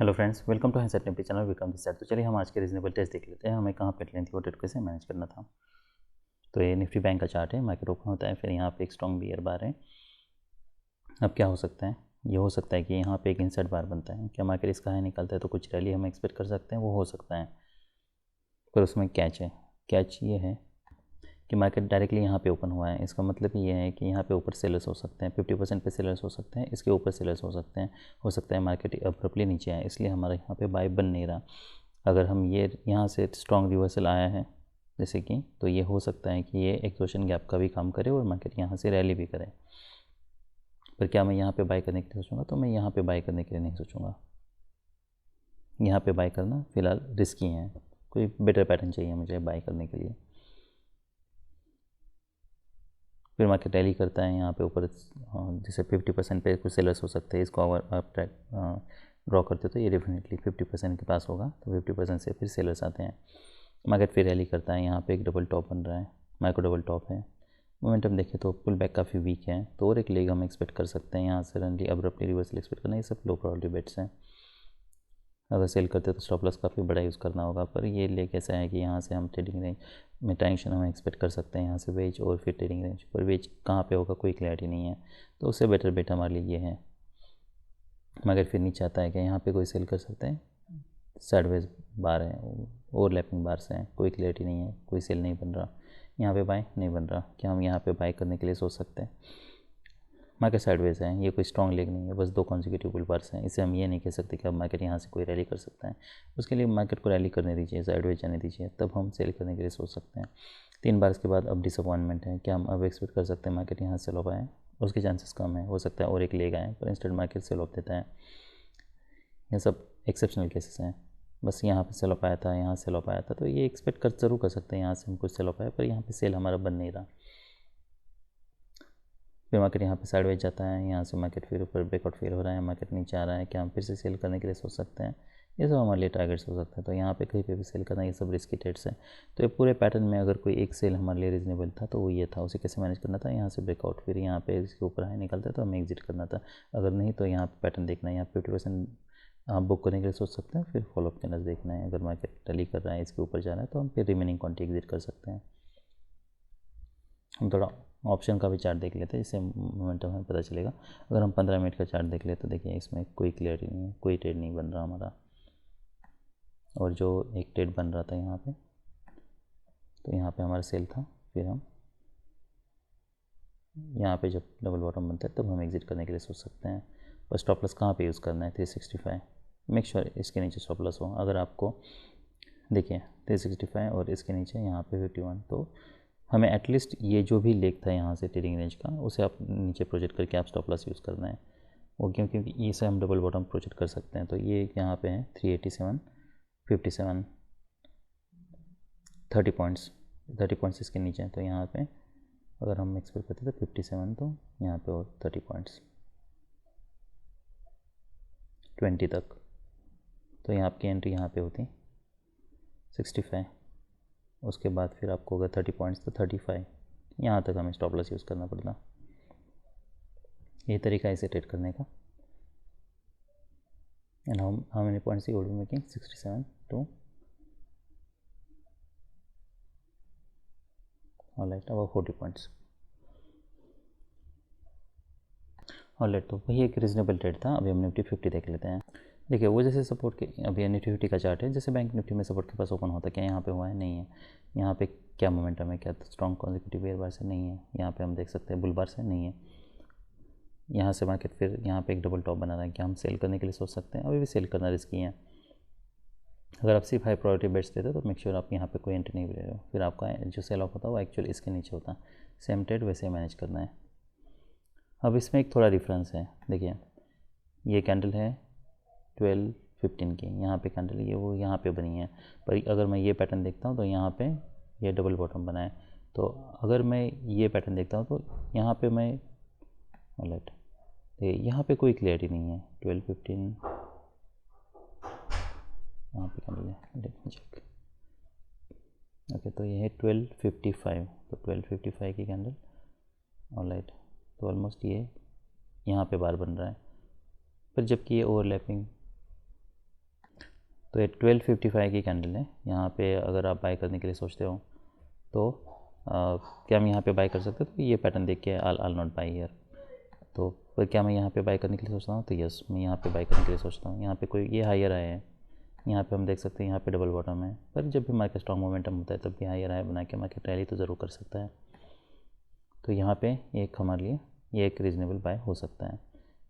Hello friends, welcome to handset Nifty channel. Welcome this side. तो चलिए हम आज के रीजनेबल टेस्ट देख लेते हैं, हमें कहाँ पे लेंथ को ट्रेड कैसे मैनेज करना था। तो ये निफ्टी बैंक का चार्ट है, मार्केट ओपन होता है, फिर यहाँ पे एक स्ट्रॉन्ग बियर बार है। अब क्या हो सकता है, ये हो सकता है कि यहाँ पे एक इनसाइड बार बनता है। क्या मार्केट इसका हाई निकलता है तो कुछ रैली हम एक्सपेक्ट कर सकते हैं, वो हो सकता है, पर उसमें कैच है। कैच ये है कि मार्केट डायरेक्टली यहाँ पे ओपन हुआ है, इसका मतलब ये है कि यहाँ पे ऊपर सेलर्स हो सकते हैं, 50% पे सेलर्स हो सकते हैं, इसके ऊपर सेलर्स हो सकते हैं। हो सकता है मार्केट अब्रप्टली नीचे आए, इसलिए हमारा यहाँ पे बाय बन नहीं रहा। अगर हम ये यहाँ से स्ट्रॉन्ग रिवर्सल आया है जैसे कि, तो ये हो सकता है कि ये एक्सोशन गैप का भी काम करे और मार्केट यहाँ से रैली भी करे। पर क्या मैं यहाँ पे बाय करने के लिए सोचूंगा? तो मैं यहाँ पे बाय करने के लिए नहीं सोचूंगा। यहाँ पे बाय करना फ़िलहाल रिस्की है, कोई बेटर पैटर्न चाहिए मुझे बाय करने के लिए। फिर मार्केट रैली करता है यहाँ पे ऊपर, जैसे 50% पे कुछ सेलर्स हो सकते हैं। इसको अगर आप ट्रैक ड्रॉ करते हो तो ये डेफिनेटली 50% के पास होगा, तो 50% से फिर सेलर्स आते हैं। मार्केट फिर रैली करता है, यहाँ पे एक डबल टॉप बन रहा है, माइक्रो डबल टॉप है। मोमेंटम देखें तो पुल बैक काफ़ी वीक है, तो और एक लेग हम एक्सपेक्ट कर सकते हैं यहाँ से। रनली अब्रप्टली रिवर्सल एक्सपेक्ट करना, ये सब लो प्रोबेबिलिटी बेट्स हैं। अगर सेल करते तो स्टॉप लॉस काफ़ी बड़ा यूज़ करना होगा, पर ये लेग ऐसा है कि यहाँ से हम ट्रेडिंग रेंज में टेंशन हम एक्सपेक्ट कर सकते हैं यहाँ से वेज, और फिर ट्रेडिंग रेंज पर वेज कहाँ पे होगा कोई क्लैरिटी नहीं है, तो उससे बेटर बेट हमारे लिए ये है। मगर फिर नीचे आता है कि यहाँ पे कोई सेल कर सकते हैं, साइडवेज बार है, ओवरलैपिंग बार से हैं, कोई क्लैरिटी नहीं है, कोई सेल नहीं बन रहा। यहाँ पे बाय नहीं बन रहा, क्या हम यहाँ पे बाय करने के लिए सोच सकते हैं? मार्केट साइडवेज है, ये कोई स्ट्रॉन्ग लेग नहीं है, बस 2 कॉन्जिक्यूटिव बुल बार्स हैं। इसे हम ये नहीं कह सकते कि अब मार्केट यहाँ से कोई रैली कर सकता है। उसके लिए मार्केट को रैली करने दीजिए, साइडवेज जाने दीजिए, तब हम सेल करने के लिए सोच सकते हैं। 3 बार्स के बाद अब डिसअपॉइंटमेंट है, क्या हम अब एक्सपेक्ट कर सकते हैं मार्केट यहाँ सेल ऑफ आए? उसके चांसेस कम है, हो सकता है और एक लेग आए, पर इंस्टेंट मार्केट सेल ऑफ देता है। ये सब एक्सेप्शनल केसेस हैं। बस यहाँ पे सेल ऑफ आया था, यहाँ सेल ऑफ आया था, तो ये एक्सपेक्ट कर ज़रूर कर सकते हैं यहाँ से हम कुछ सेल ऑफ आया, पर यहाँ पे सेल हमारा बन नहीं रहा। फिर मार्केट यहाँ पे साइडवेज जाता है, यहाँ से मार्केट फिर ऊपर ब्रेकआउट फेल हो रहा है, मार्केट नीचे आ रहा है, क्या हम फिर से सेल करने के लिए सोच सकते हैं? ये सब हमारे लिए टारगेट्स हो सकते हैं। तो यहाँ पे कहीं पे भी सेल करना, ये सब रिस्की ट्रेड्स हैं। तो ये पूरे पैटर्न में अगर कोई एक सेल हमारे लिए रीजनेबल था तो वो ये था, उसे कैसे मैनेज करना था। यहाँ से ब्रेकआउट, फिर यहाँ पे इसके ऊपर हाई निकलता है तो हमें एग्जिट करना था। अगर नहीं तो यहाँ पे पैटर्न देखना है, यहाँ 50% आप बुक करने के लिए सोच सकते हैं, फिर फॉलोअप कैंडल्स देखना है। अगर मार्केट टली कर रहा है, इसके ऊपर जा रहा है, तो हम फिर रिमेनिंग क्वांटिटी एग्जिट कर सकते हैं। हम थोड़ा ऑप्शन का भी चार्ट देख लेते हैं, इससे मोमेंटम हमें पता चलेगा। अगर हम 15 मिनट का चार्ट देख लेते तो देखिए इसमें कोई क्लियरिटी नहीं है, कोई ट्रेड नहीं बन रहा हमारा। और जो एक ट्रेड बन रहा था यहाँ पे, तो यहाँ पे हमारा सेल था, फिर हम यहाँ पे जब डबल बॉटम बनता है तब हम एग्जिट करने के लिए सोच सकते हैं। पर स्टॉप लॉस कहाँ पे यूज़ करना है? 365। मेक श्योर इसके नीचे स्टॉप लॉस हो। अगर आपको देखिए 365 और इसके नीचे यहाँ पे 51, तो हमें एटलीस्ट ये जो भी लेग था यहाँ से ट्रेडिंग रेंज का, उसे आप नीचे प्रोजेक्ट करके आप स्टॉप लॉस यूज़ करना है। वो क्योंकि इसे हम डबल बॉटम प्रोजेक्ट कर सकते हैं। तो ये यहाँ पे है 387, 57, 30 पॉइंट्स इसके नीचे हैं। तो यहाँ पे अगर हम एक्सपेक्ट करते तो 57, तो यहाँ पे और 30 पॉइंट्स 20 तक, तो यहाँ आपकी एंट्री यहाँ पे होती 65। उसके बाद फिर आपको अगर 30 पॉइंट्स तो 35, यहाँ तक हमें स्टॉप लॉस यूज़ करना पड़ता। ये तरीका है इसे ट्रेड करने का। And how many points you would be making? 67 to alright about 40 points. Alright, तो वही एक रीजनेबल ट्रेड था। अभी हम निफ्टी 50 देख लेते हैं। देखिए वो जैसे सपोर्ट के, अभी निफ्टी 50 का चार्ट है, जैसे बैंक निफ्टी में सपोर्ट के पास ओपन होता है, क्या यहाँ पे हुआ है? नहीं है। यहाँ पे क्या मोमेंटम है? क्या स्ट्रॉन्ग कॉन्जिक्यूटिव बेयर बार से? नहीं है। यहाँ पे हम देख सकते हैं बुल बार से? नहीं है। यहाँ से मार्केट फिर यहाँ पे एक डबल टॉप बना रहा है, क्या हम सेल करने के लिए सोच सकते हैं? अभी भी सेल करना रिस्की है। अगर आप सिर्फ हाई प्रायोरिटी बेट्स देते हो तो मेक श्योर आप यहाँ पे कोई एंट्री नहीं ले रहे हो, फिर आपका जो सेल ऑफ होता है वो एक्चुअली इसके नीचे होता है। सेम ट्रेड वैसे ही मैनेज करना है। अब इसमें एक थोड़ा डिफरेंस है। देखिए ये कैंडल है 12-15 की, यहाँ पे कैंडल ये वो यहाँ पे बनी है, पर अगर मैं ये पैटर्न देखता हूँ तो यहाँ पे ये डबल बॉटम बना है। तो अगर मैं ये पैटर्न देखता हूँ तो यहाँ पे मैं ऑलराइट, यहाँ पे कोई क्लियरिटी नहीं है। 12-15 यहाँ पे कैंडल है, लेट मी चेक। ओके, तो ये है 1255, तो 1255 की कैंडल ऑलराइट। तो ऑलमोस्ट ये यहाँ पे बार बन रहा है, पर जबकि ये ओवरलैपिंग तो ये 1255 की कैंडल है। यहाँ पे अगर आप बाय करने के लिए सोचते हो तो क्या हम यहाँ पे बाय कर सकते हैं? तो ये पैटर्न देख के आल नॉट बाय हियर। तो फिर क्या मैं यहाँ पे बाय करने के लिए सोचता हूँ? तो यस, मैं यहाँ पे बाय करने के लिए सोचता हूँ। यहाँ पे कोई ये हायर आए हैं, यहाँ पे हम देख सकते हैं यहाँ पे डबल बॉटम है, पर जब भी मार्केट स्ट्रॉन्ग मोमेंटम होता है तब भी हायर आए बना के मार्केट रैली तो ज़रूर कर सकता है। तो यहाँ पे एक हमारे लिए ये एक रीज़नेबल बाय हो सकता है।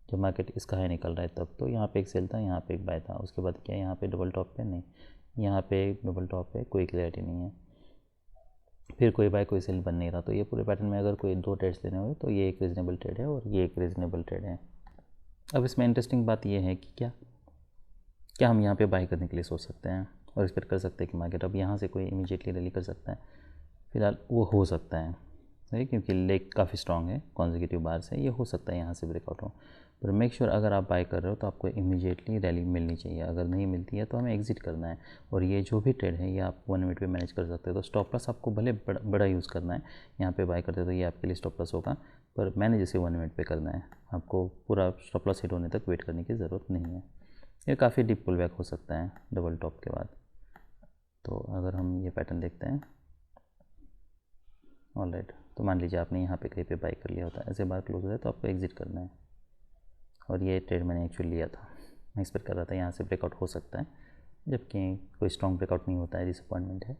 जब मार्केट इसका हाई निकल रहा है तब तो यहाँ पे एक सेल था, यहाँ पे एक बाय था। उसके बाद क्या यहाँ पे डबल टॉप पे नहीं, यहाँ पे डबल टॉप पे कोई क्लैरिटी नहीं है, फिर कोई बाय कोई सेल बन नहीं रहा। तो ये पूरे पैटर्न में अगर कोई 2 ट्रेड्स लेने हुए तो ये एक रीज़नेबल ट्रेड है और ये एक रीज़नेबल ट्रेड है। अब इसमें इंटरेस्टिंग बात ये है कि क्या हम यहाँ पे बाय करने के लिए सोच सकते हैं और एक्सपेक्ट कर सकते हैं कि मार्केट अब यहाँ से कोई इमीडिएटली रैली कर सकता है? फिलहाल वो हो सकता है, ठीक, क्योंकि लेग काफ़ी स्ट्रॉन्ग है, कॉन्जिक्यूटिव बार से ये हो सकता है यहाँ से ब्रेकआउट हो। पर मेक श्योर अगर आप बाय कर रहे हो तो आपको इमीडिएटली रैली मिलनी चाहिए। अगर नहीं मिलती है तो हमें एग्जिट करना है। और ये जो भी ट्रेड है ये आप 1 मिनट पे मैनेज कर सकते हो। तो स्टॉप लॉस आपको भले बड़ा यूज़ करना है, यहाँ पे बाय करते हो तो ये आपके लिए स्टॉप लॉस होगा, पर मैनेज इसे 1 मिनट पे करना है। आपको पूरा स्टॉप लॉस हिट होने तक वेट करने की ज़रूरत नहीं है। ये काफ़ी डीप पुल बैक हो सकता है डबल टॉप के बाद। तो अगर हम ये पैटर्न देखते हैं, ऑलराइट, तो मान लीजिए आपने यहाँ पे कहीं पे बाय कर लिया होता है, ऐसे बार क्लोज होता है तो आपको एग्जिट करना है। और ये ट्रेड मैंने एक्चुअली लिया था, मैं एक्सपेक्ट कर रहा था यहाँ से ब्रेकआउट हो सकता है, जबकि कोई स्ट्रॉन्ग ब्रेकआउट नहीं होता है, डिसअपॉइंटमेंट है,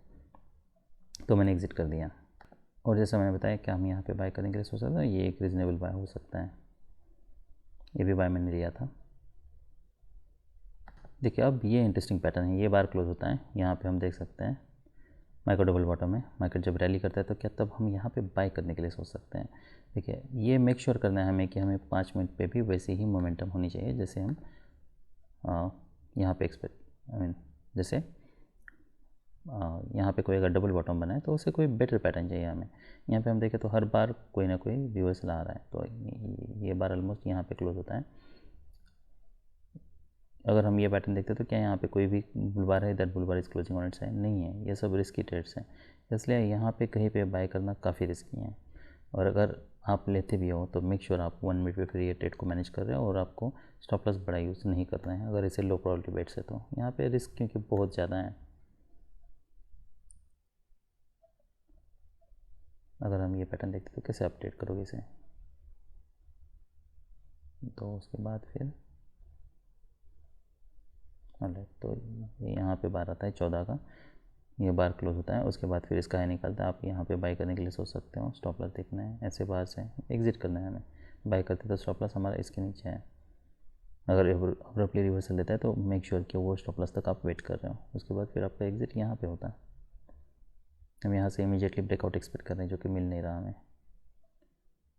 तो मैंने एग्जिट कर दिया। और जैसा मैंने बताया कि हम यहाँ पे बाय करने के लिए सोच सकते हैं, ये एक रीज़नेबल बाय हो सकता है। ये भी बाय मैंने लिया था। देखिए अब ये इंटरेस्टिंग पैटर्न है, ये बार क्लोज होता है, यहाँ पे हम देख सकते हैं मार्केट डबल बॉटम है। मार्केट जब रैली करता है तो क्या तब हम यहाँ पे बाय करने के लिए सोच सकते हैं? देखिए ये मेक श्योर करना है हमें कि हमें 5 मिनट पे भी वैसे ही मोमेंटम होनी चाहिए जैसे हम यहाँ पे एक्सपेक्ट, जैसे यहाँ पे कोई अगर डबल बॉटम बना है तो उसे कोई बेटर पैटर्न चाहिए हमें। यहाँ पे हम देखें तो हर बार कोई ना कोई रिवर्सल आ रहा है, तो ये बार ऑलमोस्ट यहाँ पे क्लोज होता है। अगर हम ये पैटर्न देखते हैं तो क्या यहाँ पे कोई भी बुलबार है, that bulbar is closing on its है? नहीं है, ये सब रिस्की ट्रेड्स हैं, इसलिए यहाँ पे कहीं पे बाय करना काफ़ी रिस्की है। और अगर आप लेते भी हो तो मेक श्योर आप 1 मिनट पे फिर ये ट्रेड को मैनेज कर रहे हो और आपको स्टॉप लॉस बड़ा यूज़ नहीं करना है अगर इसे लो प्रोबेबिलिटी बेट्स है तो। यहाँ पे रिस्क क्योंकि बहुत ज़्यादा है। अगर हम ये पैटर्न देखते तो कैसे अपडेट करोगे इसे? तो उसके बाद फिर तो ये यहाँ पे बार आता है 14 का, ये बार क्लोज होता है, उसके बाद फिर इसका हाई निकलता है। आप यहाँ पे बाय करने के लिए सोच सकते हो। स्टॉप लॉस देखना है, ऐसे बार से एग्जिट करना है हमें। बाय करते तो स्टॉप लॉस हमारा इसके नीचे है। अगर अब्रप्टली रिवर्सल लेता है तो मेक श्योर कि वो स्टॉप लॉस तक आप वेट कर रहे हो, उसके बाद फिर आपका एग्जिट यहाँ पे होता है। हम यहाँ से इमीडिएटली ब्रेकआउट एक्सपेक्ट कर रहे हैं जो कि मिल नहीं रहा हमें।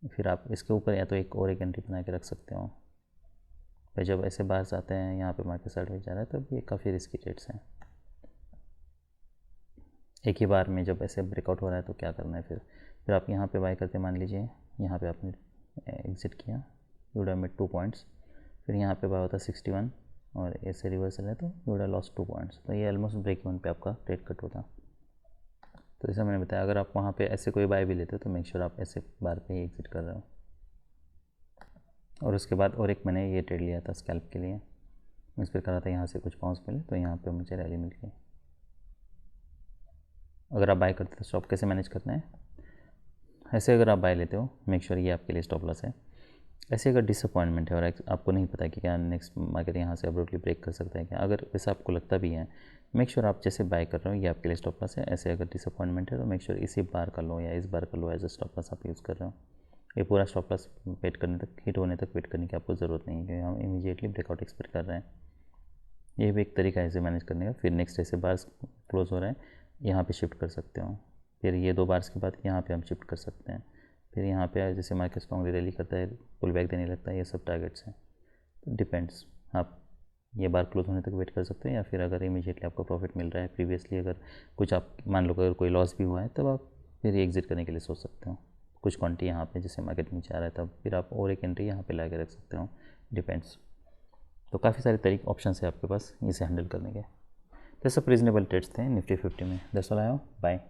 फिर आप इसके ऊपर या तो एक एंट्री बना के रख सकते हो। फिर जब ऐसे बाहर से आते हैं यहाँ पे मार्केट साइडवेज जा रहा है तब ये काफ़ी रिस्की ट्रेड्स हैं। एक ही बार में जब ऐसे ब्रेकआउट हो रहा है तो क्या करना है? फिर आप यहाँ पे बाय करते, मान लीजिए यहाँ पे आपने एग्जिट किया, you would have made 2 points. फिर यहाँ पे बाय होता 61 और ऐसे रिवर्सल है तो you would have lost 2 points. तो ये ऑलमोस्ट ब्रेक इवन पे आपका ट्रेड कट होता। तो जैसा मैंने बताया अगर आप वहाँ पे ऐसे कोई बाय भी लेते हो तो मेक श्योर आप ऐसे बार पे ही एग्जिट कर रहे हो। और उसके बाद और एक मैंने ये ट्रेड लिया था स्कैल्प के लिए, इस पर करा था यहाँ से कुछ बाउंस मिले तो यहाँ पे मुझे रैली मिल गई। अगर आप बाय करते हो तो स्टॉप कैसे मैनेज करना है? ऐसे अगर आप बाय लेते हो मेक श्योर ये आपके लिए स्टॉप लॉस है। ऐसे अगर डिसअपॉइंटमेंट है और आपको नहीं पता कि क्या नेक्स्ट मार्केट यहाँ से अब्रूटली ब्रेक कर सकता है क्या, अगर वैसा आपको लगता भी है मेक श्योर आप जैसे बाय कर रहे हो ये आपके लिए स्टॉप लॉस है। ऐसे अगर डिसअपॉइंटमेंट है तो मेक श्योर इसी बार कर लो या इस बार कर लो एज अ स्टॉप लॉस आप यूज़ कर रहे हो। ये पूरा स्टॉप लॉस वेट करने तक, हिट होने तक वेट करने की आपको ज़रूरत नहीं है क्योंकि हम इमीडिएटली ब्रेकआउट एक्सपेक्ट कर रहे हैं। ये भी एक तरीका है इसे मैनेज करने का। फिर नेक्स्ट ऐसे बार्स क्लोज हो रहे हैं यहाँ पे शिफ्ट कर सकते हो। फिर ये 2 बार्स के बाद यहाँ पे हम शिफ्ट कर सकते हैं। फिर यहाँ पे जैसे मार्केट स्ट्रॉन्गली रैली करता है, पुल बैक देने लगता है, ये सब टारगेट्स हैं। तो डिपेंड्स, आप ये बार क्लोज होने तक वेट कर सकते हैं या फिर अगर इमीडिएटली आपको प्रॉफिट मिल रहा है, प्रीवियसली अगर कुछ आप मान लो अगर कोई लॉस भी हुआ है तब आप फिर एग्जिट करने के लिए सोच सकते हो। कुछ क्वांटिटी यहाँ पे जैसे मार्केट नीचे आ रहा है तब फिर आप और एक एंट्री यहाँ पे ला के रख सकते हो, डिपेंड्स। तो काफ़ी सारे तरीके ऑप्शन है आपके पास इसे हैंडल करने के। तो सब रीजनेबल ट्रेड्स थे निफ्टी 50 में। That's all I have, bye.